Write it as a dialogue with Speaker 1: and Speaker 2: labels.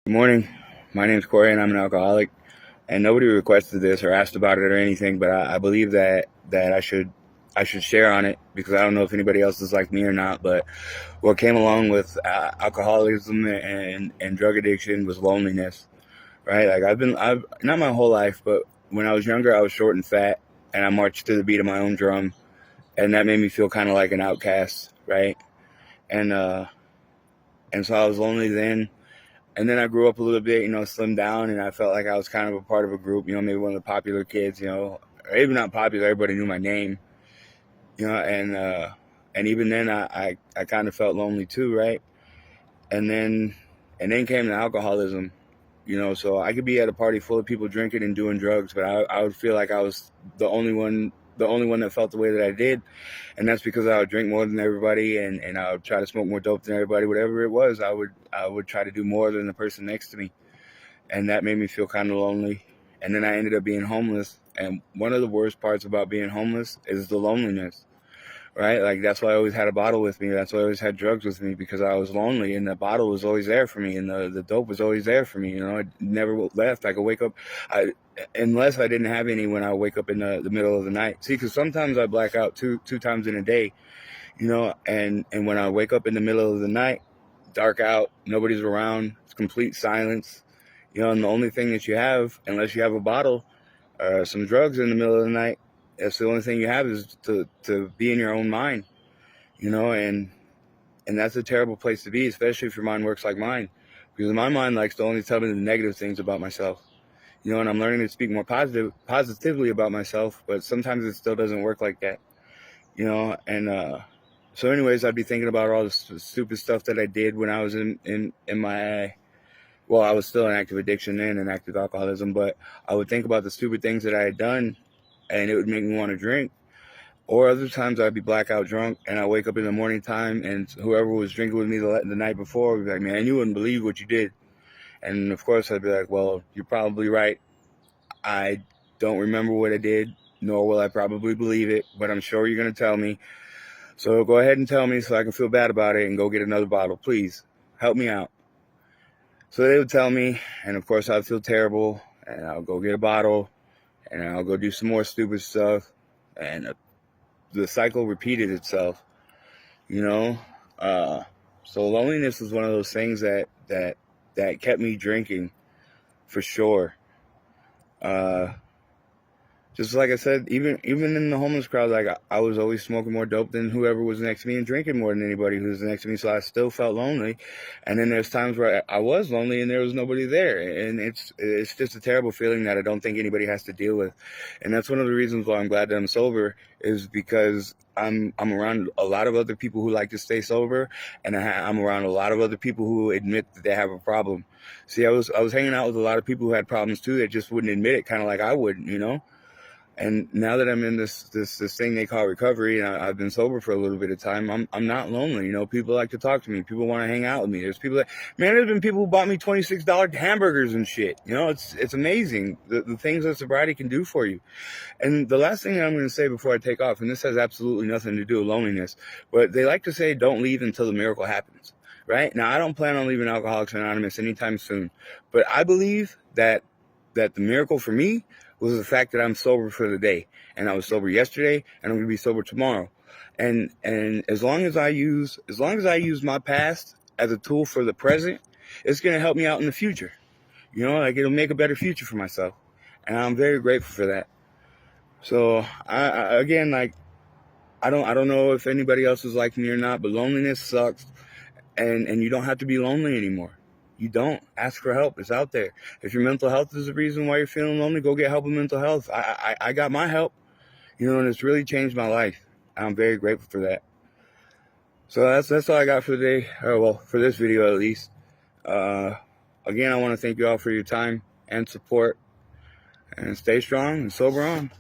Speaker 1: Good morning. My name's Corey, and I'm an alcoholic. And nobody requested this or asked about it or anything, but I believe that I should share on it because I don't know if anybody else is like me or not. But what came along with alcoholism and drug addiction was loneliness, right? Like I've not my whole life, but when I was younger, I was short and fat, and I marched to the beat of my own drum, and that made me feel kind of like an outcast, right? And and so I was lonely then. And then I grew up a little bit, slimmed down, and I felt like I was kind of a part of a group, maybe one of the popular kids, or maybe not popular, everybody knew my name, and even then I kind of felt lonely too, right? And then came the alcoholism, so I could be at a party full of people drinking and doing drugs, but I would feel like I was the only one that felt the way that I did. And that's because I would drink more than everybody, and I would try to smoke more dope than everybody. Whatever it was, I would try to do more than the person next to me, and that made me feel kind of lonely. And then I ended up being homeless. And one of the worst parts about being homeless is the loneliness, right? Like that's why I always had a bottle with me. That's why I always had drugs with me, because I was lonely, and the bottle was always there for me, and the dope was always there for me. It never left. I could wake up, unless I didn't have any, when I wake up in the middle of the night. See, because sometimes I black out two times in a day, and when I wake up in the middle of the night, dark out, nobody's around, it's complete silence, and the only thing that you have, unless you have a bottle or some drugs in the middle of the night, that's the only thing you have is to be in your own mind, and that's a terrible place to be, especially if your mind works like mine, because my mind likes to only tell me the negative things about myself, and I'm learning to speak more positively about myself, but sometimes it still doesn't work like that, and so anyways, I'd be thinking about all the stupid stuff that I did when I was in my, well, I was still in active addiction then and active alcoholism, but I would think about the stupid things that I had done, and it would make me want to drink. Or other times I'd be blackout drunk, and I wake up in the morning time, and whoever was drinking with me the night before would be like, man, you wouldn't believe what you did. And of course I'd be like, well, you're probably right. I don't remember what I did, nor will I probably believe it, but I'm sure you're going to tell me. So go ahead and tell me so I can feel bad about it and go get another bottle. Please help me out. So they would tell me, and of course I'd feel terrible, and I'll go get a bottle, and I'll go do some more stupid stuff, and the cycle repeated itself, you know. Uh, so loneliness was one of those things that kept me drinking, for sure. Uh, Just like I said, even in the homeless crowd, like I was always smoking more dope than whoever was next to me, and drinking more than anybody who was next to me. So I still felt lonely. And then there's times where I was lonely and there was nobody there, and it's just a terrible feeling that I don't think anybody has to deal with. And that's one of the reasons why I'm glad that I'm sober, is because I'm around a lot of other people who like to stay sober, and I'm around a lot of other people who admit that they have a problem. See, I was hanging out with a lot of people who had problems too, that just wouldn't admit it, kind of like I wouldn't. And now that I'm in this thing they call recovery, and I've been sober for a little bit of time, I'm not lonely. People like to talk to me. People want to hang out with me. There's people that, man, there's been people who bought me $26 hamburgers and shit. It's amazing the things that sobriety can do for you. And the last thing I'm going to say before I take off, and this has absolutely nothing to do with loneliness, but they like to say don't leave until the miracle happens. Right now, I don't plan on leaving Alcoholics Anonymous anytime soon, but I believe that the miracle for me was the fact that I'm sober for the day, and I was sober yesterday, and I'm gonna be sober tomorrow. And as long as I use my past as a tool for the present, it's gonna help me out in the future. Like it'll make a better future for myself, and I'm very grateful for that. So again, like I don't know if anybody else is like me or not, but loneliness sucks, and you don't have to be lonely anymore. You don't. Ask for help. It's out there. If your mental health is the reason why you're feeling lonely, go get help with mental health. I got my help, and it's really changed my life. I'm very grateful for that. So that's all I got for today. Well, for this video at least. Uh, Again, I want to thank you all for your time and support, and stay strong and sober on.